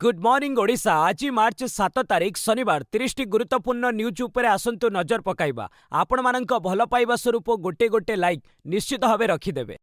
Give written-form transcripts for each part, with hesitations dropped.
Good morning Odisha. आज मार्च 7 तारिख शनिवार 30 गुरुत्वपूर्ण न्यूज उपरे आसंतु नजर पकाइबा। आपण मानक भल पाइबा स्वरूप गोटे गोटे लाइक निश्चित भावे रखिदेवे।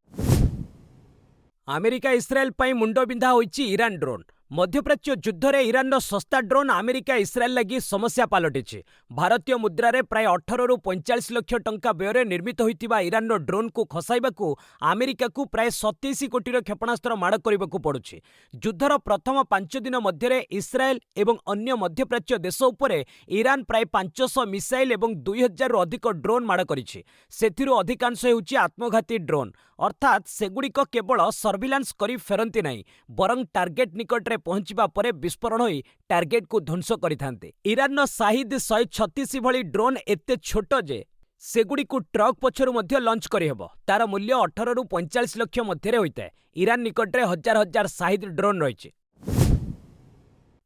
अमेरिका इस्राएल पई मुंड बिंधा होइछि ईरान ड्रोन। मध्यप्राच्य युद्ध रे ईरान सस्ता ड्रोन अमेरिका इस्राएल लगी समस्या पलटिछि। भारतीय मुद्रा रे प्राय 18 रु 45 लाख टंका व्यय निर्मित होइतिबा ईरान ड्रोन को खसाइबाकू अमेरिका को प्राय 27 कोटी क्षेपणास्त्र माड़ करिबाकू पड़ुछि। युद्धर प्रथम 5 दिन मध्य इस्राएल एवं अन्य मध्यप्राच्य देश उपरे ईरान प्राय 500 मिसाइल एवं 2000 रु अधिक ड्रोन माड़ करिछि। सेथिरु अधिकांश हेउछि आत्मघाती ड्रोन, अर्थात सेगुड़िक केवल सर्विलांस करी फेरंती नहीं, बरं टार्गेट निकट रे पहुंचबा परे विस्फोरण होई टार्गेट को ध्वंस करिथान्ते। ईरान शाहिद 136 भली ड्रोन एते छोट जे सेगुड़िकु ट्रक पछरु मध्य लॉन्च करिहेब। तार मूल्य 18 रु 45 लाख मध्य होइताए। ईरान निकट रे हजार हजार शाहिद ड्रोन रहिछि।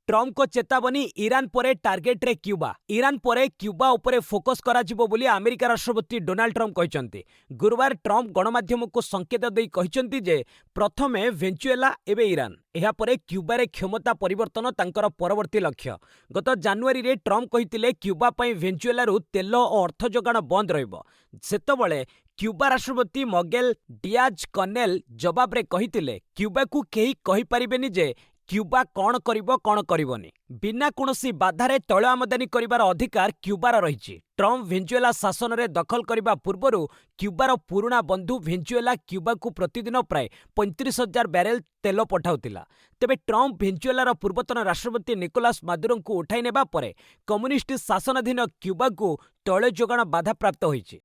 ट्रम्प को चेतावनी, ईरान परे टार्गेट रे क्यूबा। ईरान परे क्यूबा उपरे फोकस करा जिवो बोली अमेरिका राष्ट्रपति डोनाल्ड ट्रम्प कहिसंती। गुरुवार ट्रम्प गणमाध्यम को संकेत देई कहिसंती जे प्रथमे वेनेजुएला एबे ईरान, एहा परे क्यूबा रे क्षमता परिवर्तन तांकर परवर्ती लक्ष्य। गत जानुआरी रे ट्रम्प कहितिले क्यूबा पई वेनेजुएला रु तेल और अर्थ जोगाण बंद रहिबो। सेतबळे क्यूबा राष्ट्रपति मगेल डियाज कनेल जवाब रे कहितिले क्यूबा को केही कहि परिबेनी जे क्यूबा कौन करिबो कौन करिबोनी। बिना कोनोसी बाधारे तैल आमदानी करिबार अधिकार क्यूबार रहिछि। ट्रम्प वेनेजुएला शासन रे दखल करिबा पूर्वरु क्यूबार पुराना बंधु वेनेजुएला क्यूबा को प्रतिदिन प्राय 35,000 बैरेल तेल पठाउतिला। तेबे ट्रम्प वेनेजुएलार पूर्वतन राष्ट्रपति निकोलास मादुरो को उठाई नेबा परे कम्युनिस्ट शासनाधीन क्यूबा को तैल जोगाण बाधा प्राप्त होइछि।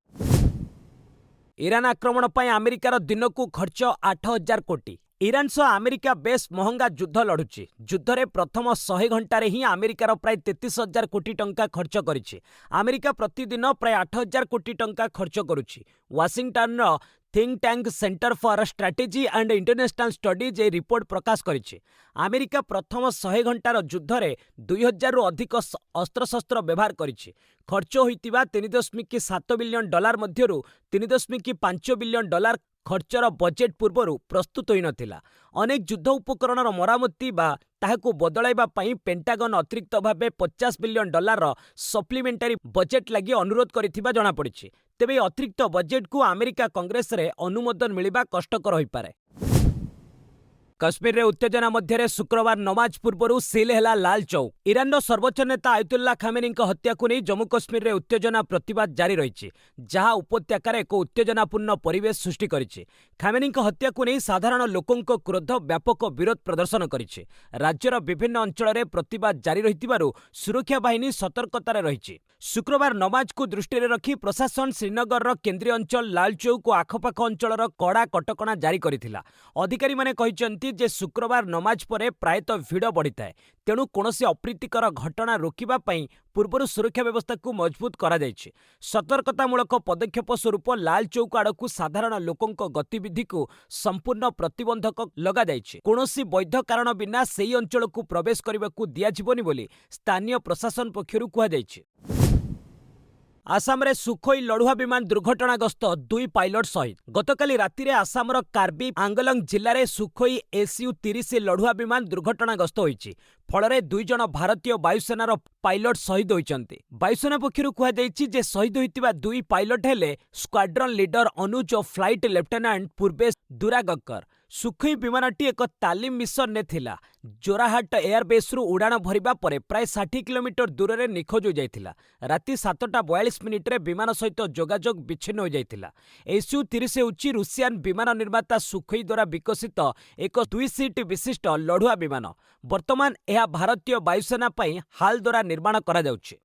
ईरान आक्रमण पई अमेरिकार दिनकू खर्च 8,000 कोटी। ईरान सह अमेरिका बेस महंगा युद्ध लड़ुछि। युद्ध रे प्रथम 100 घंटारे ही अमेरिकार प्राय 33,000 कोटी टंका खर्च करिछि। अमेरिका प्रतिदिन प्राय 8,000 कोटी टंका खर्च करुछि। Washington think tank center for strategy and international studies ए रिपोर्ट प्रकाश करिछि। अमेरिका प्रथम 100 घंटार युद्ध रे 2000 रु अधिक अस्त्रशस्त्र व्यवहार करिछि। खर्च होइतिबा 3.7 बिलियन डॉलर मध्यरु 3.5 बिलियन डॉलर खर्चर बजेट पूर्वरु प्रस्तुत होई नथिला। अनेक युद्ध उपकरणर मरामती बा ताहाकु बदलाइबा पई पेंटागन अतिरिक्त भाबे 50 बिलियन डॉलर सप्लीमेंटारी बजेट लागि अनुरोध करिथिबा जणा पड़िछि। तेबे अतिरिक्त बजेट को अमेरिका कांग्रेस रे अनुमोदन मिलिबा कष्टकर होई पारे। कश्मीर रे उत्तेजना मध्य शुक्रवार नमाज पूर्वरु सील हेला लाल चौक। ईरान सर्वोच्च नेता आयतुल्ला खामेनी हत्या को नहीं जम्मू कश्मीर रे उत्तेजना प्रतिवाद जारी रही, जहां उपत्यकार एक उत्तेजनापूर्ण परिवेश सृष्टि करिछि। खामेनी हत्या को नहीं साधारण लोकों क्रोध व्यापक विरोध प्रदर्शन करिछि। राज्यर विभिन्न अंचल में प्रतिवाद जारी रहितिबारु सुरक्षा बाहिनी सतर्कतार रहिछि। शुक्रवार नमाज को दृष्टि रखी प्रशासन श्रीनगर केंद्रीय अंचल लाल चौक और आखपाख अंचल कड़ा कटकणा जारी करथिला। अधिकारी माने कहिसंती जे शुक्रवार नमाज परे प्रायतः भिड़ बढ़ी थाए, तेणु कौनसी अप्रीतिकर घटना रोकिबा पई पूर्वरु सुरक्षा व्यवस्था को मजबूत करा जायछि। सतर्कतामूलक पदक्षेप स्वरूप लाल चौक आड़कू साधारण लोकों गतिविधि को संपूर्ण प्रतिबंधक लगा जायछि। कौनसी वैध कारण बिना सेही अंचल को प्रवेश करने को दियाजिबोनी बोली स्थानीय प्रशासन पक्षरु कहा जायछि। आसाम रे सुखोई लड़ुआ विमान दुर्घटनाग्रस्त 2 पायलट शहीद। गतकाली राति आसामर कार्बी आंगलंग जिले में सुखोई SU-30 लड़ुआ विमान दुर्घटनाग्रस्त होइछि। फल 2 जन भारतीय वायुसेनार पायलट शहीद होइछन्ति। वायुसेना पक्षरु कहा जायछि जे शहीद होइतिबा 2 पायलट हेले स्क्वाड्रन लीडर अनुज और फ्लाइट लेफ्टिनेंट पूर्वेश दुरागकर। सुखोई विमानटी एक तालीम मिशन ने थिला। जोराहाट एयरबेस रु उड़ाण भरिबा परे प्राय 60 किलोमीटर दूर रे निखोज हो जाइथिला। राति 7:42 मिनिट रे विमान सहित जोगाजोग विच्छिन्न हो जाइथिला। SU-30 होछि रूसियान विमान निर्माता सुखोई द्वारा विकसित एक 2 सीट विशिष्ट लड़ुआ विमान। वर्तमान यह भारतीय वायुसेना पई हाल द्वारा निर्माण करा जाउछि।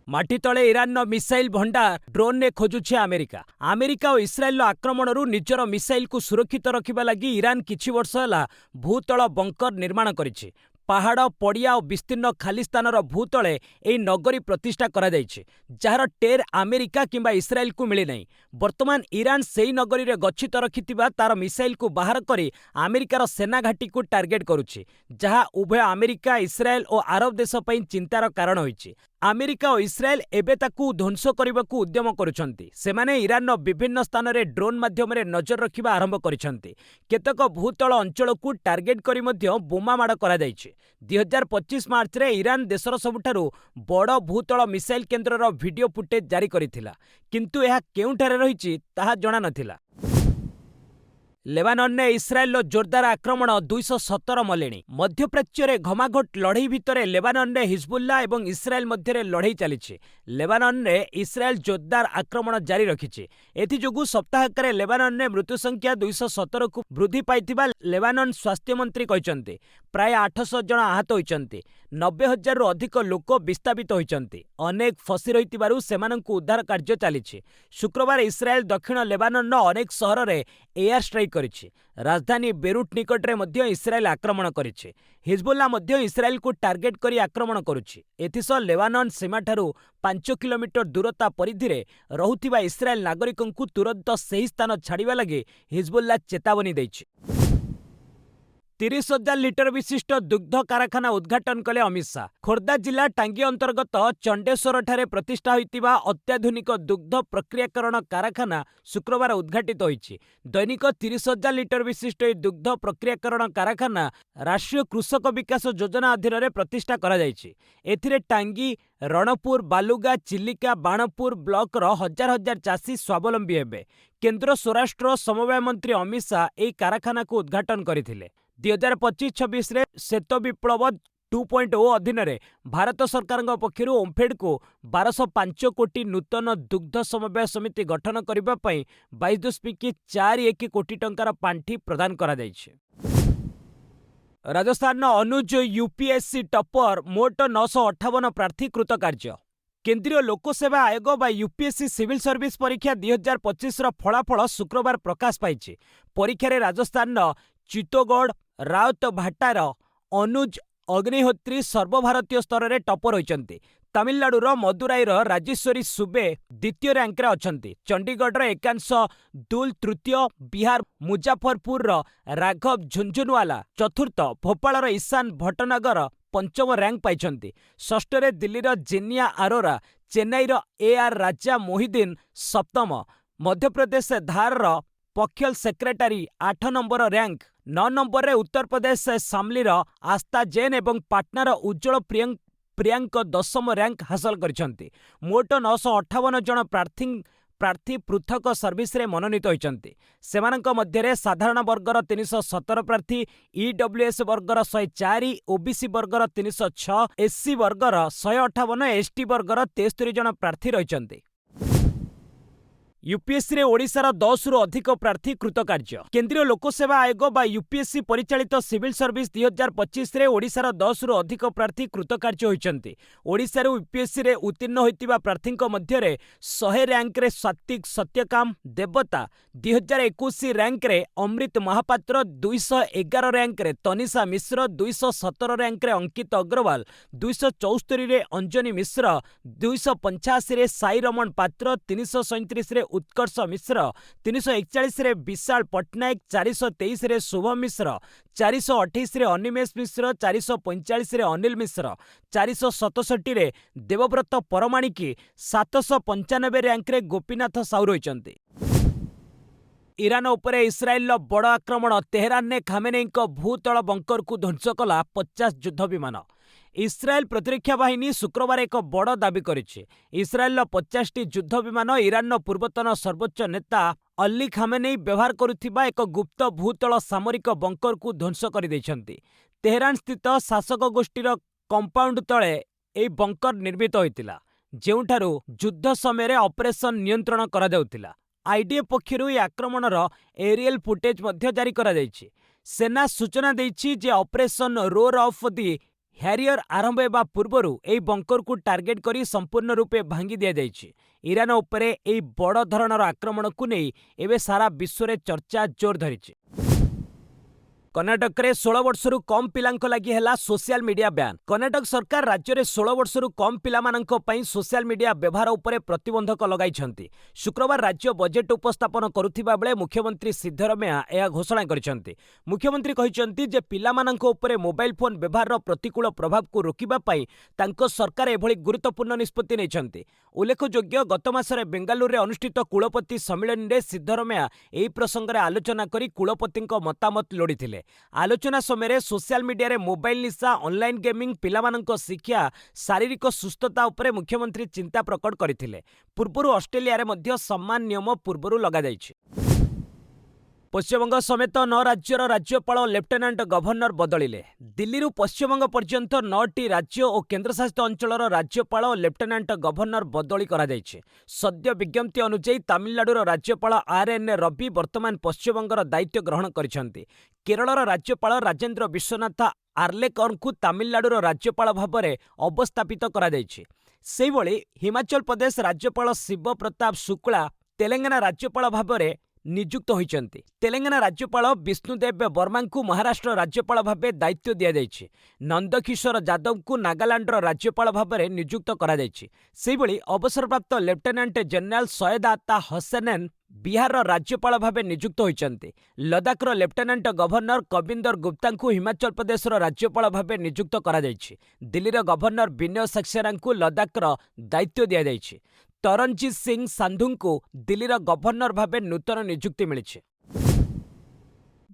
माटी तले ईरान मिसाइल भंडार ड्रोन ने खोजुछि अमेरिका। अमेरिका और इस्राएल आक्रमणरू निजर मिसाइल को सुरक्षित रखिबा लागि ईरान किछि वर्ष होला भूतल बंकर निर्माण करिछि। पहाड़ पड़िया और विस्तीर्ण खाली स्थानर भूतले एही नगरी प्रतिष्ठा करा जायछि, जार टेर अमेरिका किंबा इस्राएल को मिले नहीं। वर्तमान ईरान सेही नगरी रे गच्छित रखिथिबा तार मिसाइल को बाहर करी अमेरिकार सेना घाटी को टार्गेट करुछि, जहां उभय अमेरिका इस्राएल और आरब देश पई चिंतार कारण होइछि। ଆମେରିକା ଓ ଇସ୍ରାଏଲ ଏବେ ତାକୁ ଧ୍ୱଂସ କରିବାକୁ ଉଦ୍ୟମ କରୁଛନ୍ତି। ସେମାନେ ଇରାନର ବିଭିନ୍ନ ସ୍ଥାନରେ ଡ୍ରୋନ୍ ମାଧ୍ୟମରେ ନଜର ରଖିବା ଆରମ୍ଭ କରିଛନ୍ତି। କେତେକ ଭୂତଳ ଅଞ୍ଚଳକୁ ଟାର୍ଗେଟ୍ କରି ମଧ୍ୟ ବୋମାମାଡ଼ କରାଯାଇଛି। 2025 ମାର୍ଚ୍ଚରେ ଇରାନ ଦେଶର ସବୁଠାରୁ ବଡ଼ ଭୂତଳ ମିସାଇଲ୍ କେନ୍ଦ୍ରର ଭିଡିଓ ଫୁଟେଜ୍ ଜାରି କରିଥିଲା, କିନ୍ତୁ ଏହା କେଉଁଠାରେ ରହିଛି ତାହା ଜଣାନଥିଲା। ଲେବାନନରେ ଇସ୍ରାଏଲର ଜୋରଦାର ଆକ୍ରମଣ 217 ମଲେଣି। ମଧ୍ୟପ୍ରାଚ୍ୟରେ ଘମାଘୋଟ ଲଢ଼େଇ ଭିତରେ ଲେବାନନରେ ହିଜବୁଲ୍ଲା ଏବଂ ଇସ୍ରାଏଲ ମଧ୍ୟରେ ଲଢ଼େଇ ଚାଲିଛି। ଲେବାନନରେ ଇସ୍ରାଏଲ ଜୋରଦାର ଆକ୍ରମଣ ଜାରି ରଖିଛି। ଏଥିଯୋଗୁଁ ସପ୍ତାହକରେ ଲେବାନନରେ ମୃତ୍ୟୁ ସଂଖ୍ୟା 217କୁ ବୃଦ୍ଧି ପାଇଥିବା ଲେବାନନ ସ୍ୱାସ୍ଥ୍ୟ ମନ୍ତ୍ରୀ କହିଛନ୍ତି। ପ୍ରାୟ 800 ଜଣ ଆହତ ହୋଇଛନ୍ତି। 90,000ରୁ ଅଧିକ ଲୋକ ବିସ୍ଥାପିତ ହୋଇଛନ୍ତି। ଅନେକ ଫସି ରହିଥିବାରୁ ସେମାନଙ୍କୁ ଉଦ୍ଧାର କାର୍ଯ୍ୟ ଚାଲିଛି। ଶୁକ୍ରବାର ଇସ୍ରାଏଲ ଦକ୍ଷିଣ ଲେବାନନର ଅନେକ ସହରରେ ଏୟାର ଷ୍ଟ୍ରାଇକ୍ କରିଛି। ରାଜଧାନୀ ବେରୁଟ୍ ନିକଟରେ ମଧ୍ୟ ଇସ୍ରାଏଲ ଆକ୍ରମଣ କରିଛି। ହିଜବୁଲ୍ଲା ମଧ୍ୟ ଇସ୍ରାଏଲକୁ ଟାର୍ଗେଟ୍ କରି ଆକ୍ରମଣ କରୁଛି। ଏଥିସହ ଲେବାନନ ସୀମାଠାରୁ 5 କିଲୋମିଟର ଦୂରତା ପରିଧିରେ ରହୁଥିବା ଇସ୍ରାଏଲ ନାଗରିକଙ୍କୁ ତୁରନ୍ତ ସେହି ସ୍ଥାନ ଛାଡ଼ିବା ଲାଗି ହିଜବୁଲ୍ଲା ଚେତାବନୀ ଦେଇଛି। 30,000 ଲିଟର ବିଶିଷ୍ଟ ଦୁଗ୍ଧ କାରଖାନା ଉଦ୍ଘାଟନ କଲେ ଅମିତ ଶାହ। ଖୋର୍ଦ୍ଧା ଜିଲ୍ଲା ଟାଙ୍ଗୀ ଅନ୍ତର୍ଗତ ଚଣ୍ଡେଶ୍ୱରଠାରେ ପ୍ରତିଷ୍ଠା ହୋଇଥିବା ଅତ୍ୟାଧୁନିକ ଦୁଗ୍ଧ ପ୍ରକ୍ରିୟାକରଣ କାରଖାନା ଶୁକ୍ରବାର ଉଦ୍ଘାଟିତ ହୋଇଛି। ଦୈନିକ 30,000 ଲିଟର ବିଶିଷ୍ଟ ଏହି ଦୁଗ୍ଧ ପ୍ରକ୍ରିୟାକରଣ କାରଖାନା ରାଷ୍ଟ୍ରୀୟ କୃଷକ ବିକାଶ ଯୋଜନା ଅଧୀନରେ ପ୍ରତିଷ୍ଠା କରାଯାଇଛି। ଏଥିରେ ଟାଙ୍ଗୀ, ରଣପୁର, ବାଲୁଗାଁ, ଚିଲିକା, ବାଣପୁର ବ୍ଲକର ହଜାର ହଜାର ଚାଷୀ ସ୍ୱାବଲମ୍ବୀ ହେବେ। କେନ୍ଦ୍ର ସ୍ୱରାଷ୍ଟ୍ର ସମବାୟ ମନ୍ତ୍ରୀ ଅମିତ ଶାହ ଏହି କାରଖାନାକୁ ଉଦ୍ଘାଟନ କରିଥିଲେ। 2025-26ରେ ଶ୍ଵେତ ବିପ୍ଳବ 2.0 ଅଧୀନରେ ଭାରତ ସରକାରଙ୍କ ପକ୍ଷରୁ ଓମ୍ଫେଡ୍କୁ 1205 କୋଟି ନୂତନ ଦୁଗ୍ଧ ସମବାୟ ସମିତି ଗଠନ କରିବା ପାଇଁ 22.41 କୋଟି ଟଙ୍କାର ପାଣ୍ଠି ପ୍ରଦାନ କରାଯାଇଛି। ରାଜସ୍ଥାନର ଅନୁଜ ୟୁପିଏସସି ଟପର ମୋଟ 958 ପ୍ରାର୍ଥୀ କୃତକାର୍ଯ୍ୟ। କେନ୍ଦ୍ରୀୟ ଲୋକସେବା ଆୟୋଗ ବା ୟୁପିଏସସି ସିଭିଲ୍ ସର୍ଭିସ ପରୀକ୍ଷା 2025ର ଫଳାଫଳ ଶୁକ୍ରବାର ପ୍ରକାଶ ପାଇଛି। ପରୀକ୍ଷାରେ ରାଜସ୍ଥାନର ଚିତ୍ତୋଗଡ଼ ରାଉତଭାଟାର ଅନୁଜ ଅଗ୍ନିହୋତ୍ରୀ ସର୍ବଭାରତୀୟ ସ୍ତରରେ ଟପର ହୋଇଛନ୍ତି। ତାମିଲନାଡୁର ମଦୁରାଇର ରାଜେଶ୍ୱରୀ ସୁବେ ଦ୍ୱିତୀୟ ରାଙ୍କରେ ଅଛନ୍ତି। ଚଣ୍ଡିଗଡ଼ର ଏକାଂଶ ଦୁଲ୍ ତୃତୀୟ, ବିହାର ମୁଜାଫରପୁରର ରାଘବ ଝୁନଝୁନୱାଲା ଚତୁର୍ଥ, ଭୋପାଳର ଇଶାନ ଭଟନଗର ପଞ୍ଚମ ରାଙ୍କ ପାଇଛନ୍ତି। ଷଷ୍ଠରେ ଦିଲ୍ଲୀର ଜେନିଆ ଆରୋରା, ଚେନ୍ନାଇର AR ରାଜା ମୋହିଦିନ ସପ୍ତମ, ମଧ୍ୟପ୍ରଦେଶ ଧାରର ପକ୍ଷଲ ସେକ୍ରେଟାରୀ 8 ନମ୍ବର ରାଙ୍କ, 9 ନମ୍ବରରେ ଉତ୍ତରପ୍ରଦେଶ ଶାମଲିର ଆସ୍ଥା ଜୈନ ଏବଂ ପାଟନାର ଉଜ୍ଜଳ ପ୍ରିୟାଙ୍କ 10ମ ରାଙ୍କ ହାସଲ କରିଛନ୍ତି। ମୋଟ 958 ଜଣ ପ୍ରାର୍ଥୀ ପୃଥକ ସର୍ଭିସରେ ମନୋନୀତ ହୋଇଛନ୍ତି। ସେମାନଙ୍କ ମଧ୍ୟରେ ସାଧାରଣ ବର୍ଗର 317 ପ୍ରାର୍ଥୀ, EWS ବର୍ଗର 104, OBC ବର୍ଗର 306, SC ବର୍ଗର 158, ST ବର୍ଗର 73 ଜଣ ପ୍ରାର୍ଥୀ ରହିଛନ୍ତି। ୟୁପିଏସସିରେ ଓଡ଼ିଶାର 10ରୁ ଅଧିକ ପ୍ରାର୍ଥୀ କୃତକାର୍ଯ୍ୟ। କେନ୍ଦ୍ରୀୟ ଲୋକସେବା ଆୟୋଗ ବା ୟୁପିଏସସି ପରିଚାଳିତ ସିଭିଲ୍ ସର୍ଭିସ 2025ରେ ଓଡ଼ିଶାର 10ରୁ ଅଧିକ ପ୍ରାର୍ଥୀ କୃତକାର୍ଯ୍ୟ ହୋଇଛନ୍ତି। ଓଡ଼ିଶାରୁ ୟୁପିଏସସିରେ ଉତ୍ତୀର୍ଣ୍ଣ ହୋଇଥିବା ପ୍ରାର୍ଥୀଙ୍କ ମଧ୍ୟରେ 100 ରାଙ୍କରେ ସାତ୍ୱିକ ସତ୍ୟକାମ ଦେବତା, 2021 ରାଙ୍କରେ ଅମୃତ ମହାପାତ୍ର, 211 ରାଙ୍କରେ ତନିଷା ମିଶ୍ର, 217 ରାଙ୍କରେ ଅଙ୍କିତ ଅଗ୍ରୱାଲ, 274ରେ ଅଞ୍ଜନି ମିଶ୍ର, 285ରେ ସାଇ ରମଣ ପାତ୍ର, 337ରେ ଉତ୍କର୍ଷ ମିଶ୍ର, 341ରେ ବିଶାଳ ପଟ୍ଟନାୟକ, 423ରେ ଶୁଭ ମିଶ୍ର, 428ରେ ଅନିମେଷ ମିଶ୍ର, 445ରେ ଅନିଲ ମିଶ୍ର, 467ରେ ଦେବବ୍ରତ ପରମାଣିକି, 795 ରାଙ୍କରେ ଗୋପୀନାଥ ସାହୁ ରହିଛନ୍ତି। ଇରାନ ଉପରେ ଇସ୍ରାଏଲର ବଡ଼ ଆକ୍ରମଣ। ତେହେରାନରେ ଖାମେନେଇଙ୍କ ଭୂତଳ ବଙ୍କରକୁ ଧ୍ୱଂସ କଲା 50 ଯୁଦ୍ଧ ବିମାନ। ଇସ୍ରାଏଲ ପ୍ରତିରକ୍ଷା ବାହିନୀ ଶୁକ୍ରବାର ଏକ ବଡ଼ ଦାବି କରିଛି। ଇସ୍ରାଏଲର 50ଟି ଯୁଦ୍ଧ ବିମାନ ଇରାନର ପୂର୍ବତନ ସର୍ବୋଚ୍ଚ ନେତା ଅଲ୍ଲୀ ଖାମେନେଇ ବ୍ୟବହାର କରୁଥିବା ଏକ ଗୁପ୍ତ ଭୂତଳ ସାମରିକ ବଙ୍କରକୁ ଧ୍ୱଂସ କରିଦେଇଛନ୍ତି। ତେହେରାନ ସ୍ଥିତ ଶାସକ ଗୋଷ୍ଠୀର କମ୍ପାଉଣ୍ଡ ତଳେ ଏହି ବଙ୍କର ନିର୍ମିତ ହୋଇଥିଲା, ଯେଉଁଠାରୁ ଯୁଦ୍ଧ ସମୟରେ ଅପରେସନ ନିୟନ୍ତ୍ରଣ କରାଯାଉଥିଲା। IDF ପକ୍ଷରୁ ଏହି ଆକ୍ରମଣର ଏରିଏଲ ଫୁଟେଜ ମଧ୍ୟ ଜାରି କରାଯାଇଛି। ସେନା ସୂଚନା ଦେଇଛି ଯେ ଅପରେସନ ରୋର ଅଫ୍ ଦି ହ୍ୟାରିୟର ଆରମ୍ଭ ହେବା ପୂର୍ବରୁ ଏହି ବଙ୍କରକୁ ଟାର୍ଗେଟ୍ କରି ସମ୍ପୂର୍ଣ୍ଣ ରୂପେ ଭାଙ୍ଗି ଦିଆଯାଇଛି। ଇରାନ ଉପରେ ଏହି ବଡ଼ ଧରଣର ଆକ୍ରମଣକୁ ନେଇ ଏବେ ସାରା ବିଶ୍ୱରେ ଚର୍ଚ୍ଚା ଜୋର ଧରିଛି। कर्णाटक रे 16 वर्षरु कम पिलांक लागि हेला सोशल मीडिया बैन। कर्णाटक सरकार राज्य रे 16 वर्षरु कम पिलामानंक पई सोशल मीडिया व्यवहार उपरे प्रतिबंधक लगाइछंती। शुक्रवार राज्य बजेट उपस्थापन करुथिबा बेले मुख्यमंत्री सिद्धरमैया एहा घोषणा करिसंती। मुख्यमंत्री कहिसंती जे पिलामानंक उपरे मोबाइल फोन व्यवहार रो प्रतिकूल प्रभाव को रोकिबा पई तांको सरकार एभली गुरुत्वपूर्ण निष्पत्ति नेछंती। उल्लेखयोग्य गत मासरे बेंगालुरु रे अनुष्ठित कुलपति सम्मेलन रे सिद्धरमैया एही प्रसंग रे आलोचना करी कुलपतिंक मतामत लोडिथिले। आलोचना समय सोशल मीडिया रे मोबाइल निशा, ऑनलाइन गेमिंग, पिलामानंक शिक्षा, शारीरिक सुस्थता उपरे मुख्यमंत्री चिंता प्रकट करथिले। पूर्वरु ऑस्ट्रेलिया रे मध्य सम्मान नियम पूर्वरु लगा जायछि। पश्चिमबंग समेत 9 राज्यर राज्यपाल और लेफ्टेनांट गवर्नर बदलिले। दिल्ली पश्चिमबंग पर्यंत 9टी राज्य और केन्द्रशासित अंचलर राज्यपाल और लेफ्टेनांट गवर्नर बदली करा जायछि। सद्य विज्ञप्ति अनुसार तमिलनाडुर राज्यपाल आर.एन. रवि वर्तमान पश्चिमबंगर दायित्व ग्रहण करिसेंती। केरलर राज्यपाल राजेंद्र विश्वनाथ आर्लेकरଙ୍କୁ तमिलनाडुर राज्यपाल भाବରେ अवस्थापित करा जायछि। सेहिभଳି हिमाचल प्रदेश राज्यपाल शिव प्रताप शुक्ला तेलंगाना राज्यपाल भाବରେ नियुक्त होइचंती। तेलंगाना राज्यपाल विष्णुदेव वर्मा को महाराष्ट्र राज्यपाल भावे दायित्व दिया जायछि। नंदकिशोर यादव को नागालैंडर राज्यपाल भावे नियुक्त करा जायछि। सेहिभଳି अवसरप्राप्त लेफ्टेनांट जनरल सैयद आता हसनैन बिहार राज्यपाल भावे नियुक्त होइचंती। लद्दाखर लेफ्टेनांट गवर्नर कविंदर गुप्ता को हिमाचल प्रदेश राज्यपाल भावे नियुक्त करा जायछि। दिल्लीर गवर्नर विनय सक्सेना को लद्दाखर दायित्व दिया जायछि। तरनजीत सिंह सांधु को दिल्लीर गवर्नर भावे नूतन नियुक्ति मिली।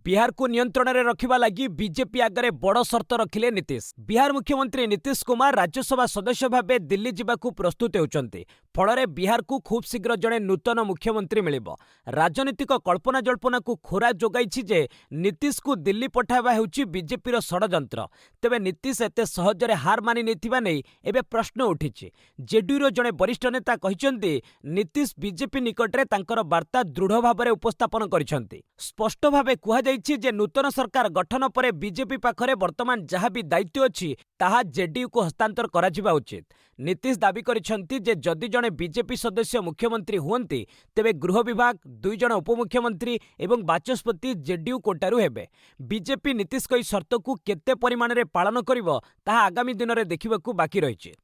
बिहार को नियंत्रण में रखिबा लगी बीजेपी आगे बड़ शर्त रखिले नीतीश। बिहार मुख्यमंत्री नीतीश कुमार राज्यसभा सदस्य भावे दिल्ली जिबाकू प्रस्तुत होउचंती। फल बिहार को खूब शीघ्र जड़े नूतन मुख्यमंत्री मिलिबो। राजनीतिक कल्पना जल्पना को खोरा जोगाइछि जे नीतीश को दिल्ली पठाइबा हेउछि बीजेपी षड्यंत्र। तेबे नीतीश एते सहजरे हार मानि नेथिबा नै एबे प्रश्न उठिछि। जेडीयू जड़े वरिष्ठ नेता कहिसंती नीतीश बीजेपी निकटरे तांकर वार्ता दृढ़ भाबरे उपस्थापन करिसंती। स्पष्ट भावे कुहा जे नूतन सरकार गठन पर बीजेपी पाखरे वर्तमान जहाँ भी दायित्व अछि ताहा जेडीयू को हस्तांतर करा उचित। नीतीश दाबी करिसंती जे जदि जणे बीजेपी सदस्य मुख्यमंत्री हुअन्ति तेबे गृह विभाग, 2 जण उपमुख्यमंत्री एवं बाचस्पति जेडीयू कोटारू हेबे। बीजेपी नीतीश कई शर्त को केते परिमाण रे पालन करिवो ताहा आगामी दिन रे देखिबाकू बाकी रहिछि।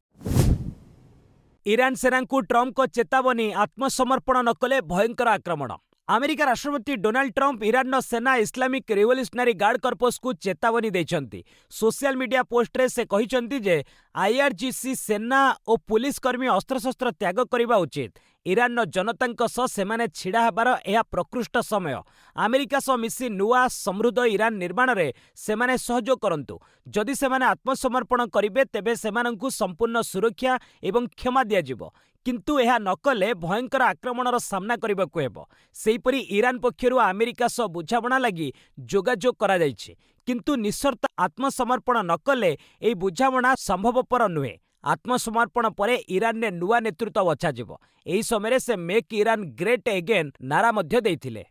ईरान सेना को ट्रम्प को चेतावनी, आत्मसमर्पण न कले भयंकर आक्रमण। अमेरिका राष्ट्रपति डोनाल्ड ट्रम्प ईरान सेना इस्लामिक रिवोल्यूशनरी गार्ड कर्पस को चेतावनी देइछंती। सोशल मीडिया पोस्ट रे से कहिसंती जे आईआरजीसी सेना और पुलिस कर्मी अस्त्रशस्त्र त्याग करबा उचित। ईरान जनतांक सह सेमाने छिड़ा हेबार एहा प्रकृष्ट समय। अमेरिका सह मिसी नुआ समृद्ध ईरान निर्माण रे सेमाने सहयोग करंतु। जदि सेमाने आत्मसमर्पण करिवे तेबे सेमानंकु संपूर्ण सुरक्षा एवं क्षमा दिया जिवो। किंतु यह नकले भयंकर आक्रमणर सामना करबाकू हेबो। सेहिपरि ईरान पक्षरु अमेरिका सह बुझामणा लागि जोगाजोग करा जायछि। किंतु निशर्त आत्मसमर्पण नकले एही बुझामणा संभवपर नुहे। आत्मसमर्पण परे ईरान ने नुआ नेतृत्व बछाजिवो। एही समय से मेक ईरान ग्रेट अगेन नारा मध्य देइथिले।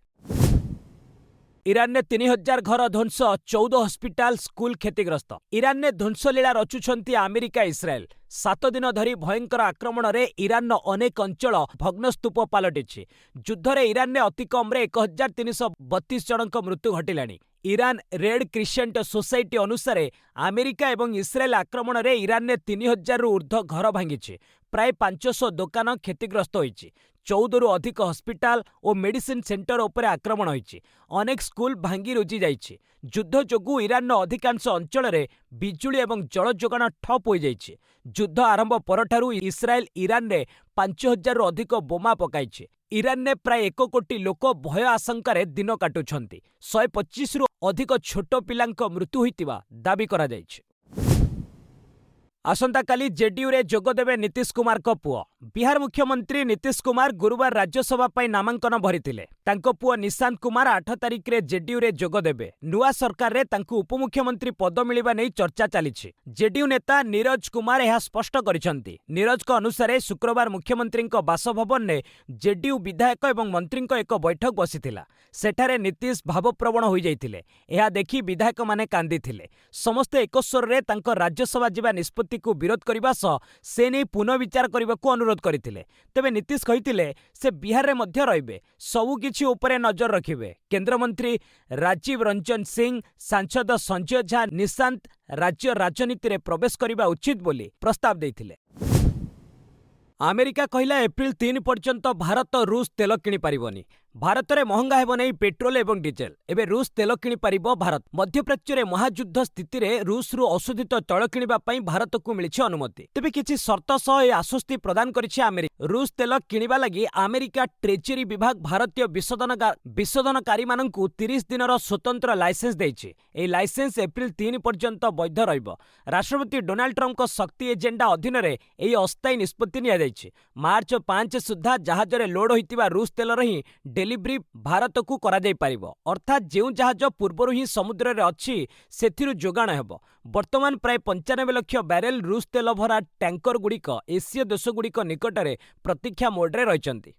ईरान ने 3000 घर ध्वंस, 14 हस्पिटाल स्कूल क्षतिग्रस्त। ईरान ने ध्वंसलीला रचुछंती अमेरिका इस्राएल। 7 दिन धरी भयंकर आक्रमण रे ईरान अनेक अंचल भग्नस्तूप पलटिछि। युद्ध रे ईरान ने अति कम रे 1332 जनक मृत्यु घटिलाणी। ईरान रेड क्रिसेंट सोसाइटी अनुसार अमेरिका एवं इस्राएल आक्रमण रे ईरान ने 3000 रु ऊर्ध्व घर भांगिछि। प्राय 500 दुकान क्षतिग्रस्त होइछि। 14 रु अधिक हस्पिटाल और मेडिसिन सेंटर उपरे आक्रमण होइछि। अनेक स्कूल भांगी रुजी जाइछि। युद्ध जोगु ईरान अधिकांश अंचल रे बिजुली एवं जल जोगाण ठप हो जाइछि। युद्ध आरंभ परठारु इस्राएल ईरान रे 5000 रु अधिक बोमा पकाइछि। ईरान ने प्राय 1 कोटी लोक भय आशंकार दिन काटुछंती। 125 रु अधिक छोट पिलांक मृत्यु होइतिबा दाबी करा जाइछि। आसंता काली जेडीयू रे जोगदेवे नीतीश कुमार को पुओ। बिहार मुख्यमंत्री नीतीश कुमार गुरुवार राज्यसभा पर नामांकन भरिथिले। तांको पुओ निशांत कुमार 8 तारिख रे जेडीयू रे जोगदेवे। नुआ सरकार रे तांकु उपमुख्यमंत्री पद मिलिबा नै चर्चा चलीछि। जेडीयू नेता नीरज कुमार यह स्पष्ट करिसंती। नीरज को अनुसार शुक्रवार मुख्यमंत्री बासभवन ने जेडीयू विधायक एवं मंत्री एक बैठक बसिथिला। सेठारे नीतीश भावप्रवण होई जाइथिले। एहा देखि विधायक माने कांदिथिले। समस्त एक स्वर रे तांको राज्यसभा जिबा निष्पत्ति को विरोध करने से नहीं पुनर्विचार करने को अनुरोध अनुरोध करथिले। तेबे नीतीश कहिथिले से बिहार रे मध्य रहिबे, सबु किछि उपरे नजर रखिबे। केंद्र मंत्री राजीव रंजन सिंह, सांसद संजय झा निशांत राज्य राजनीति रे प्रवेश करिबा उचित बोली प्रस्ताव देथिले। अमेरिका कहिला एप्रिल 3 पर्यंत भारत रूस तेल किनि पारिबनी। भारत में महंगा हेब नहीं पेट्रोल एवं डीजेल। एबे रूस तेल किनि पारिबो भारत। मध्यप्राच्य रे महायुद्ध स्थिति रे रूस रु अशोधित तैल किनिबा पई भारत को मिलिछि अनुमति। तेबे किछि शर्त सह ए आश्वस्ति प्रदान करिछि अमेरिका। रूस तेल किनिबा लागि अमेरिका ट्रेजरी विभाग भारतीय विशोधनकारी माननकु 30 दिनर स्वतंत्र लाइसेंस देइछि। ए लाइसेंस एप्रिल 3 पर्यंत वैध रहिबो। राष्ट्रपति डोनाल्ड ट्रम्प को शक्ति एजेंडा अधीन रे एई अस्थायी निष्पत्ति निया जाइछि। मार्च 5 सुद्धा जहाज रे लोड होइतिबा रूस तेल रही डेलीवरी भारत को करा जाई पारिबो। अर्थात जेउ जहाज पूर्वरु ही समुद्र रे अछि सेथिरु जोगाण हेबो। वर्तमान प्राय 95 लाख बैरेल रूस तेल भरा टैंकर गुड़िक एसीय देश गुड़िक निकटरे प्रतीक्षा मोड्रे रहिचंती।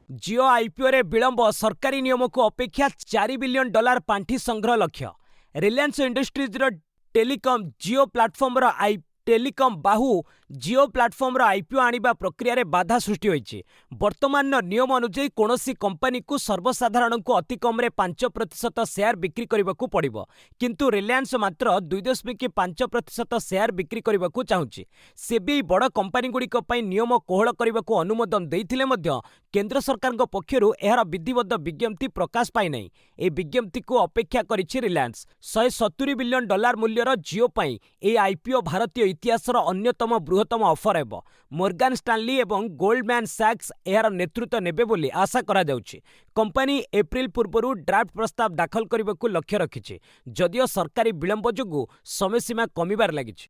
जियो आईपीओ रे विलंब, सरकारी नियम को अपेक्षा $4 बिलियन पांठी संग्रह लक्ष्य। रिलायंस इंडस्ट्रीज टेलीकॉम जियो प्लाटफर्म आईपीओ आनिबा प्रक्रिया रे बाधा सृष्टि होइछि। वर्तमान नियम अनुसार कोनोसी कंपनी को सर्वसाधारण को अति कम रे 5% शेयर बिक्री करबाकू पड़िबो, किंतु रिलायंस मात्र 2.5% शेयर बिक्री करबाकू चाहुछि। सेबी बड़ कंपनी गुड़िक पई नियम कोहल करबाकू अनुमोदन देइथिले मध्य केंद्र सरकार पक्षरु एहार विधिबद्ध विज्ञप्ति प्रकाश पाई नै। ए विज्ञप्ति को अपेक्षा करिछि रिलायंस। $170 बिलियन मूल्यर जियो पई ए आईपीओ भारतीय इतिहासर अन्यतम बृहत्तम ऑफर हेबो। मोर्गान स्टानली एवं गोल्डमैन सैक्स एहार नेतृत्व नेबे बोली आशा करा जाउछि। कंपनी एप्रिल पूर्वरु ड्राफ्ट प्रस्ताव दाखल करबाकू लक्ष्य रखिछि, जदियो सरकारी विलंब जोगु समय सीमा कमिबार लागिछि।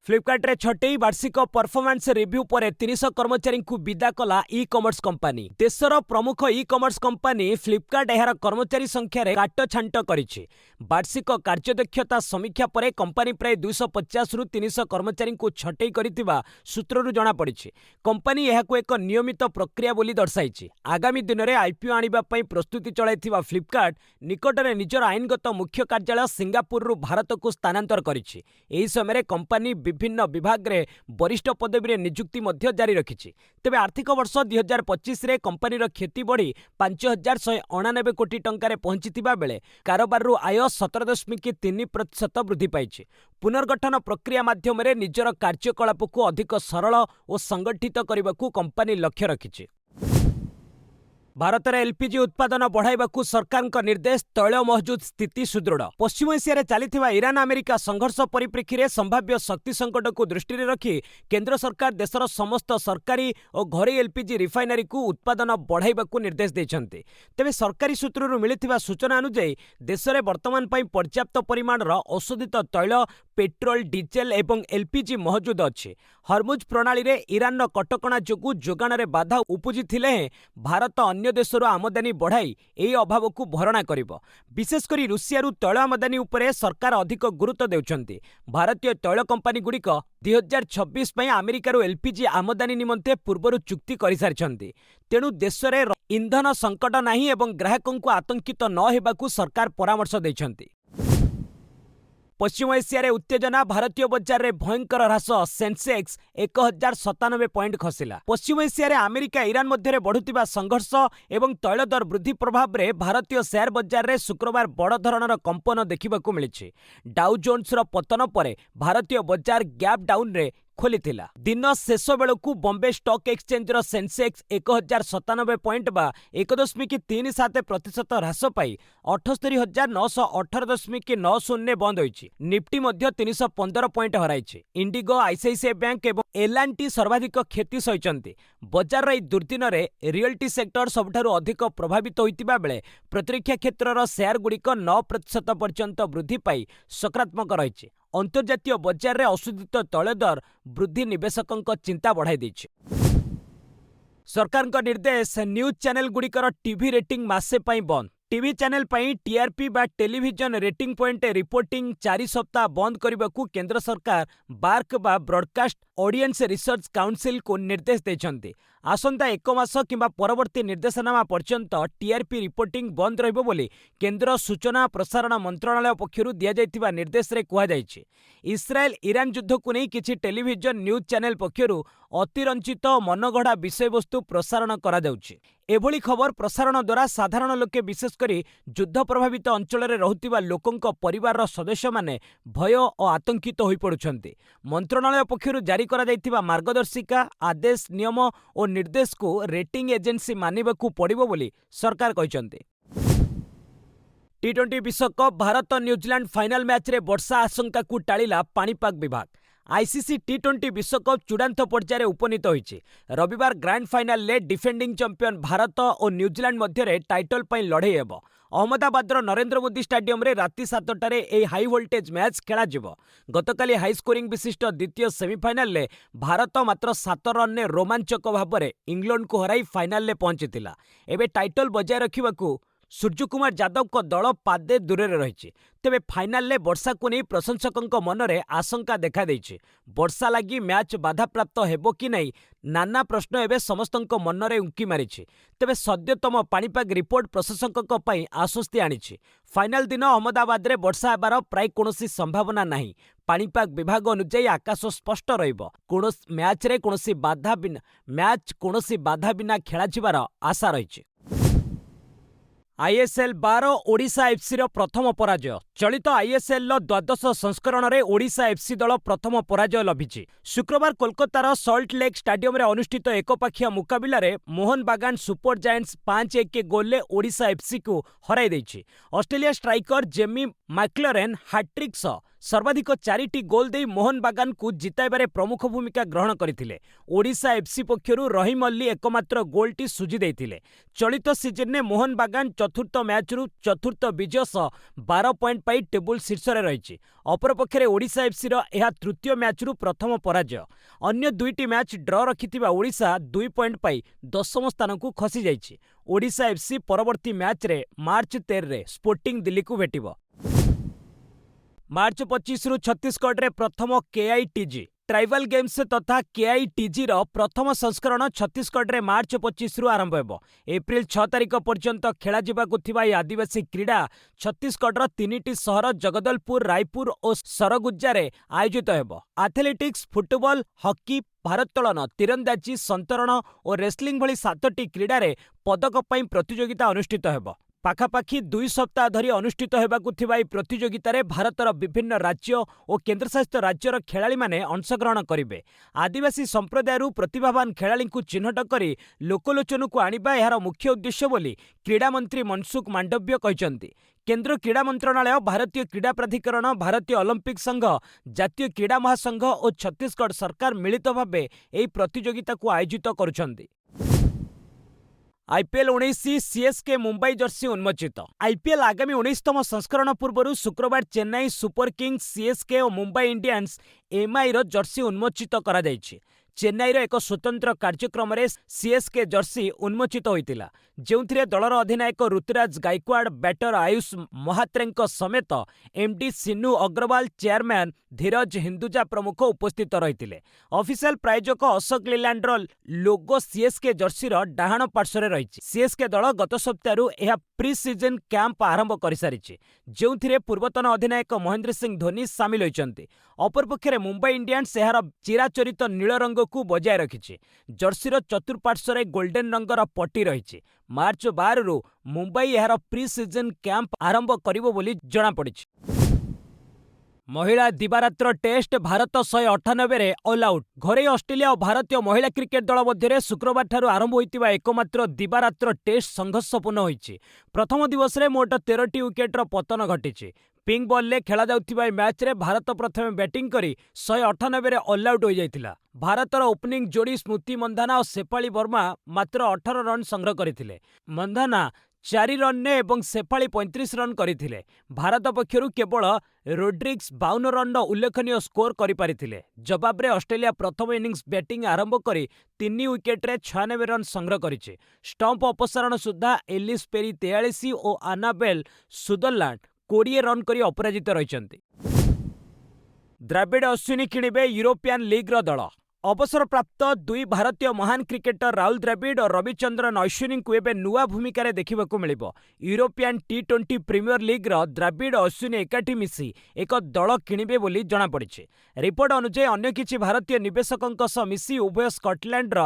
फ्लिपकार्ट रे छटई वार्षिक परफॉर्मेंस रिव्यू पर 300 कर्मचारी को विदा कला ई कॉमर्स कंपनी। देशर प्रमुख ई कॉमर्स कंपनी फ्लिपकार्ट एहार कर्मचारी संख्या रे काटछांट करिछि। वार्षिक कार्यदक्षता समीक्षा पर कंपनी प्राय 250 रु 300 कर्मचारी को छटई करितिबा सूत्ररु जणा पड़िछि। कंपनी एहाको एक नियमित प्रक्रिया बोली दर्शाइछि। आगामी दिन में आईपीओ आनिबा पई प्रस्तुति चलाइथिबा फ्लिपकार्ट निकटरे निजर आईनगत मुख्य कार्यालय सिंगापुर भारत को स्थानांतर करिछि। एही समय कंपनी विभिन्न विभाग रे वरिष्ठ पदवी रे नियुक्ति मध्य जारी रखिछि। तेबे आर्थिक वर्ष 2025 रे कंपनी रो क्षति बढ़ी 5189 कोटी टंका रे पहुंचीथिबा बेले कारोबार रु आय 17.3% वृद्धि पाइछि। पुनर्गठन प्रक्रिया माध्यम रे निजर कार्यकलाप को अधिक सरल और संगठित करबाकू कंपनी लक्ष्य रखिछि। भारत में एलपीजी उत्पादन बढ़ाइबाकू सरकार निर्देश, तैल महजूद स्थिति सुदृढ़। पश्चिम एशिया चलिथिबा ईरान अमेरिका संघर्ष परिप्रेक्षी में संभाव्य शक्ति संकट को दृष्टि रखी केंद्र सरकार देशर समस्त सरकारी और घरे एलपीजी रिफाइनरी को उत्पादन बढ़ाइबाकू निर्देश देइछन्ते। तेबे सरकारी सूत्ररु मिलिथिबा सूचना अनुसार देश में वर्तमान पई पर्याप्त परिमाणर अशोधित तैल, पेट्रोल, डीजेल एवं एलपीजी महजूद अछि। हरमुज प्रणाली रे ईरान कटकणा जोगु जोगाण रे बाधा उपजिथिले भारत अन्य देशर आमदानी बढ़ाई एई अभाव को भरणा करिबो। विशेषकर रूसियारू तैल आमदानी उपरे सरकार अधिक गुरुत्व देउछन्ति। भारतीय तैल कंपनी गुड़िक 2026 पई अमेरिकार एलपीजी आमदानी निमंते पूर्वरु चुक्ति करिसारिछन्ति। तेणु देश में इंधन संकट नाही एवं ग्राहकों को आतंकित न हेबाकू सरकार परामर्श दैछन्ति। पश्चिम एशिया रे उत्तेजना, भारतीय बजार रे भयंकर ह्रास, सेंसेक्स 1097 पॉइंट खसिला। पश्चिम एशिया रे अमेरिका ईरान मध्य रे बढ़ुतिबा संघर्ष एवं तैल दर वृद्धि प्रभाव रे भारतीय शेयर बजार रे शुक्रवार बड़ धरणर कंपन देखिबाकू मिलिछि। डाउ जोन्स रो पतन परे भारतीय बजार गैप डाउन रे खोलिथिला। दिन शेष बेलू बॉम्बे स्टॉक एक्सचेंज रो सेंसेक्स 1097 पॉइंट बा 1.37% ह्रास पाई 78,918.90 बंद होइछि। निफ्टी मध्य 315 पॉइंट हराइछि। इंडिगो, आईसीआईसीआई बैंक एवं एल&टी सर्वाधिक क्षति सहिचंती। बजार रे दुर्दिन रे रियल्टी सेक्टर सबठारु अधिक प्रभावित होइतिबा बेले प्रतिरक्षा क्षेत्रर शेयर गुड़िक 9% पर्यंत वृद्धि पाई सकारात्मक रहिछि। अंतर्जातीय बजार रे अशोधित तैल दर वृद्धि निवेशकों चिंता बढ़ाई देछि। सरकार निर्देश, न्यूज चैनल गुड़िकर टीवी रेटिंग मासे पाई बंद। टीवी चैनल पाई टीआरपी बा टेलीविजन रेटिंग पॉइंट रिपोर्टिंग 4 सप्ताह बंद करने केंद्र सरकार बार्क बा ब्रॉडकास्ट ऑडियंस रिसर्च काउंसिल को निर्देश देछन्ते। आसंता एक मास किंबा परवर्ती निर्देशनामा पर्यंत टीआरपी रिपोर्टिंग बंद रहिबो बोली केंद्र सूचना प्रसारण मंत्रणालय पक्षरु दिया जायतिबा निर्देश रे कुहा जायछि। इस्राएल ईरान युद्ध को नहीं किछि टेलीविजन न्यूज चैनल पक्षरु अतिरंचित मनगढ़ा विषयवस्तु प्रसारण करा जाउछि। एभली खबर प्रसारण द्वारा साधारण लोके विशेषकर युद्ध प्रभावित अंचल में रहुतिबा लोकंक परिवार सदस्य माने भय और आतंकित होई पड़ुछन्ति। मंत्रणालय पक्षरु जारी करा जायतिबा मार्गदर्शिका आदेश नियम और निर्देश को रेटिंग एजेंसी मानिबाकू पड़िबो बोली सरकार कहिसन्ति। टी20 विश्वकप भारत न्यूजीलैंड फाइनल मैच रे वर्षा आशंका को टाळिला पाणीपाग विभाग। आईसीसी टी20 विश्वकप चूड़ांत पर्यायर उपनीत होइछि। रविवार ग्रैंड फाइनल ले डिफेंडिंग चैंपियन भारत और न्यूजीलैंड मध्य टाइटल पई लड़े हेबो। अहमदाबादर नरेंद्र मोदी स्टाडियम रे राति 7टारे ए हाई वोल्टेज मैच खेला जिवो। गतकाली हाई स्कोरिंग विशिष्ट द्वितीय सेमीफाइनल ले भारत मात्र 7 रन ने रोमांचक भाबरे इंग्लैंड को हराई फाइनल ले पहुंचीतिला। एबे टाइटल बजाय रखिबाकू सूर्यकुमार यादव को दल पादे दूर रही। तेबे फाइनाल ले वर्षा को नहीं प्रशंसकों मनरे आशंका देखा देइछि। वर्षा लगी मैच बाधाप्राप्त हेबो कि नहीं नाना प्रश्न एवं समस्त मनरे उंकी मारिछि। तेबे सद्यतम पाणीपाग रिपोर्ट प्रशंसकों पई आश्वस्ति आनिछि। फाइनाल दिन अहमदाबाद रे वर्षा हेबार प्राय कोनोसी संभावना नहीं। पाणीपाग विभाग अनुसार आकाश स्पष्ट रहिबो। मैच कोनोसी बाधा बिना खेला जिबार आशा रहिछि। आईएसएल 12 ओडिशा एफसी रो प्रथम पराजय। चलित आईएसएल द्वादश संस्करण में ओडिशा एफसी दल प्रथम पराजय लभिछि। शुक्रवार कोलकातार सल्ट लेक स्टाडियम रे अनुष्ठित एकपाखिया मुकाबिला रे मोहन बागान सुपर जायंट्स 5-1 के गोल ले ओडिशा एफसी को हराई दैछि। ऑस्ट्रेलिया स्ट्राइकर जेमी मैक्लरेन हैट्रिक सह सर्वाधिक 4टी गोल दे मोहन बागान को जिताइबारे प्रमुख भूमिका ग्रहण करथिले। ओडिशा एफसी पक्षरु रहीम अल्ली एकमात्र गोलटी सुझी देथिले। चलित सीजन में मोहन बागान चतुर्थ मैचरु चतुर्थ विजय सह 12 पॉइंट पाई टेबुल शीर्ष रे रहिछि। अपरपक्षे ओडिशा एफसी रो एहा तृतीय मैचरु प्रथम पराजय। अन्य दुईटी मैच ड्र रखिथिबा ओडिशा 2 पॉइंट पाई 10म स्थान को खसी जाइछि। ओडिशा एफसी परवर्ती मैच रे मार्च 13 रे स्पोर्टिंग दिल्ली को भेटिबो। मार्च 25 रु छत्तीसगढ़ रे प्रथम केआईटीजी ट्राइबल गेम्स तथा केआईटीजी रो प्रथम संस्करण छत्तीसगढ़ रे मार्च 25 रु आरंभ हेबो। एप्रिल 6 तारिख पर्यंत खेला जिबाकु थिबा ए आदिवासी क्रीड़ा छत्तीसगढ़ रो 3टी सहर जगदलपुर, रायपुर और सरगुजा रे आयोजित हेबो। एथलेटिक्स, फुटबॉल, हॉकी, भारोत्तोलन, तीरंदाजी, संतरण और रेसलिंग भली 7टी क्रीड़ा रे पदक पई प्रतियोगिता अनुष्ठित हेबो। पाखापाखि 2 सप्ताह धरी अनुष्ठित हेबाकु थिबा ए प्रतियोगिता रे भारतर विभिन्न राज्य और केंद्रशासित राज्यर खेलाड़ी माने अंशग्रहण करिवे। आदिवासी संप्रदाय प्रतिभावान खेलाड़ी को चिन्हट करी लोकलोचन को आनिबा एहार मुख्य उद्देश्य बोली क्रीड़ा मंत्री मनसुख मांडव्य कहिसंती। केंद्र क्रीड़ा मंत्रणालय, भारतीय क्रीड़ा प्राधिकरण, भारतीय ओलंपिक संघ, जातीय क्रीड़ा महासंघ और छत्तीसगढ़ सरकार मिलित भावे एही प्रतियोगिता को आयोजित करुछंती। आईपीएल 19 सीएसके मुंबई जर्सी उन्मोचित। आईपीएल आगामी 19तम संस्करण पूर्व शुक्रवार चेन्नई सुपर किंग्स, सीएसके और मुंबई इंडियंस एमआई रो जर्सी उन्मोचित करा जायछि। चेन्नई रो एक स्वतंत्र कार्यक्रम रे सीएसके जर्सी उन्मोचित होइतिला, जेउथिरे दलर अधिनायक ऋतुराज गायकवाड़, बैटर आयुष महात्रेंक समेत एमडी सिन्नू अग्रवाल, चेयरमैन धीरज हिंदुजा प्रमुख उपस्थित रहितिले। ऑफिशियल प्रायोजक अशोक लीलैंड रो लोगो सीएसके जर्सी रो डाहाण पार्श्वरे रहिछि। सीएसके दल गत सप्ताहरु एहा प्री सीजन कैंप आरंभ करि सारिछि, जेउथिरे पूर्वतन अधिनायक महेंद्र सिंह धोनी सामिल होइछन्ति। अपरपक्षे मुंबई इंडियंस एहार चिराचरित नील रंग को बजाय रखिछि। जर्सीर चतुर्पार्श्वरे गोल्डन रंगर पट्टी रहिछि। मार्च 12 रु मुंबई एहार प्री सीजन कैंप आरंभ करिवो बोली जणा पड़िछि। महिला दिबारात्र टेस्ट भारत 198 रे ऑल आउट। घरे ऑस्ट्रेलिया और भारतीय महिला क्रिकेट दल मध्य शुक्रवार ठारू आरंभ होइतिबा एकमात्र दिबारात्र टेस्ट संघर्षपूर्ण होइछि। प्रथम दिवस रे मोट 13टी विकेटर पतन घटिछि। पिंक बॉल ले खेला जाउथिबा मैच रे भारत प्रथमे बैटिंग करी 198 रे ऑल आउट हो जाइतिला। भारतर ओपनिंग जोड़ी स्मृति मंधाना और शेफाली वर्मा मात्र 18 रन संग्रह करथिले। मंधाना 4 रन ने एवं शेफाली 35 रन करथिले। भारत पक्षरु केवल रोड्रिग्स 52 रन उल्लेखनीय स्कोर करिपारिथिले। जवाब रे ऑस्ट्रेलिया प्रथम इनिंग्स बैटिंग आरंभ करी 3 विकेट रे 96 रन संग्रह करिछि। स्टंप अपसारण सुधा एलिस पेरी 43 और आनाबेल सुदरलैंड 20 रन करी अपराजित रहिछन्ति। द्रविड़ अश्विनी किणिबे यूरोपियन लीग रो दल। ଅବସରପ୍ରାପ୍ତ ଦୁଇ ଭାରତୀୟ ମହାନ କ୍ରିକେଟର ରାହୁଲ ଦ୍ରାବିଡ ଓ ରବିଚନ୍ଦ୍ରନ ଅଶ୍ୱିନୀଙ୍କୁ ଏବେ ନୂଆ ଭୂମିକାରେ ଦେଖିବାକୁ ମିଳିବ। ୟୁରୋପିଆନ୍ ଟି20 ପ୍ରିମିୟର ଲିଗ୍ର ଦ୍ରାବିଡ ଓ ଅଶ୍ୱିନୀ ଏକାଠି ମିଶି ଏକ ଦଳ କିଣିବେ ବୋଲି ଜଣାପଡ଼ିଛି। ରିପୋର୍ଟ ଅନୁଯାୟୀ ଅନ୍ୟ କିଛି ଭାରତୀୟ ନିବେଶକଙ୍କ ସହ ମିଶି ଉଭୟ ସ୍କଟଲ୍ୟାଣ୍ଡର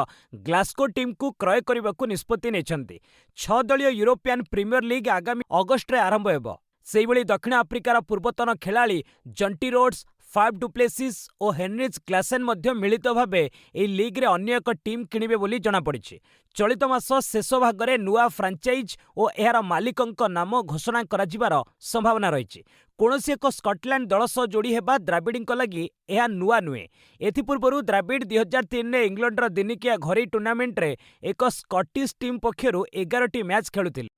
ଗ୍ଲାସ୍ଗୋ ଟିମ୍କୁ କ୍ରୟ କରିବାକୁ ନିଷ୍ପତ୍ତି ନେଇଛନ୍ତି। 6 ଦଳୀୟ ୟୁରୋପିଆନ୍ ପ୍ରିମିୟର ଲିଗ୍ ଆଗାମୀ ଅଗଷ୍ଟରେ ଆରମ୍ଭ ହେବ। ସେହିଭଳି ଦକ୍ଷିଣ ଆଫ୍ରିକାର ପୂର୍ବତନ ଖେଳାଳି ଜଣ୍ଟି ରୋଡ୍ସ, ଫାଫ୍ ଡୁପ୍ଲେସିସ୍ ଓ ହେନରିଚ୍ କ୍ଲାସେନ୍ ମଧ୍ୟ ମିଳିତ ଭାବେ ଏହି ଲିଗ୍ରେ ଅନ୍ୟ ଏକ ଟିମ୍ କିଣିବେ ବୋଲି ଜଣାପଡ଼ିଛି। ଚଳିତ ମାସ ଶେଷ ଭାଗରେ ନୂଆ ଫ୍ରାଞ୍ଚାଇଜ୍ ଓ ଏହାର ମାଲିକଙ୍କ ନାମ ଘୋଷଣା କରାଯିବାର ସମ୍ଭାବନା ରହିଛି। କୌଣସି ଏକ ସ୍କଟଲ୍ୟାଣ୍ଡ ଦଳ ସହ ଯୋଡ଼ି ହେବା ଦ୍ରାବିଡଙ୍କ ଲାଗି ଏହା ନୂଆ ନୁହେଁ। ଏଥିପୂର୍ବରୁ ଦ୍ରାବିଡ 2003ରେ ଇଂଲଣ୍ଡର ଦିନିକିଆ ଘରୋଇ ଟୁର୍ଣ୍ଣାମେଣ୍ଟରେ ଏକ ସ୍କଟିଶ୍ ଟିମ୍ ପକ୍ଷରୁ 11ଟି ମ୍ୟାଚ୍ ଖେଳୁଥିଲେ।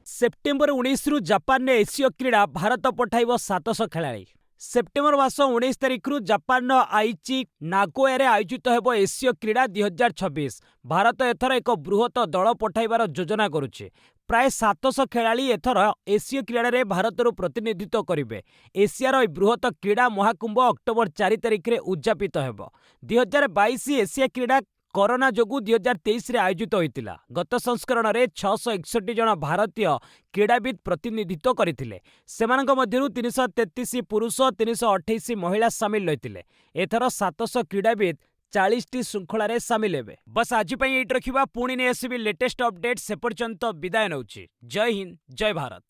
ସେପ୍ଟେମ୍ବର 19ରୁ ଜାପାନରେ ଏସୀୟ କ୍ରୀଡ଼ା ଭାରତ ପଠାଇବ 700 ଖେଳାଳି। ସେପ୍ଟେମ୍ବର ମାସ 19 ତାରିଖରୁ ଜାପାନର ଆଇଚି ନାଗୋୟାରେ ଆୟୋଜିତ ହେବ ଏସୀୟ କ୍ରୀଡ଼ା 2026। ଭାରତ ଏଥର ଏକ ବୃହତ ଦଳ ପଠାଇବାର ଯୋଜନା କରୁଛି। ପ୍ରାୟ 700 ଖେଳାଳି ଏଥର ଏସୀୟ କ୍ରୀଡ଼ାରେ ଭାରତରୁ ପ୍ରତିନିଧିତ୍ୱ କରିବେ। ଏସିଆର ଏହି ବୃହତ କ୍ରୀଡ଼ା ମହାକୁମ୍ଭ ଅକ୍ଟୋବର 4 ତାରିଖରେ ଉଦ୍ଯାପିତ ହେବ। 2022 ଏସିଆ କ୍ରୀଡ଼ା କରୋନା ଯୋଗୁଁ 2023ରେ ଆୟୋଜିତ ହୋଇଥିଲା। ଗତ ସଂସ୍କରଣରେ 661 ଜଣ ଭାରତୀୟ କ୍ରୀଡ଼ାବିତ୍ ପ୍ରତିନିଧିତ୍ୱ କରିଥିଲେ। ସେମାନଙ୍କ ମଧ୍ୟରୁ 333 ପୁରୁଷ, 328 ମହିଳା ସାମିଲ ରହିଥିଲେ। ଏଥର 700 କ୍ରୀଡ଼ାବିତ୍ 40ଟି ଶୃଙ୍ଖଳାରେ ସାମିଲ ହେବେ। ବସ୍ ଆଜି ପାଇଁ ଏଇଠି ରଖିବା। ପୁଣି ନେଇ ଆସିବି ଲେଟେଷ୍ଟ ଅପଡେଟ୍। ସେ ପର୍ଯ୍ୟନ୍ତ ବିଦାୟ ନେଉଛି। ଜୟ ହିନ୍ଦ, ଜୟ ଭାରତ।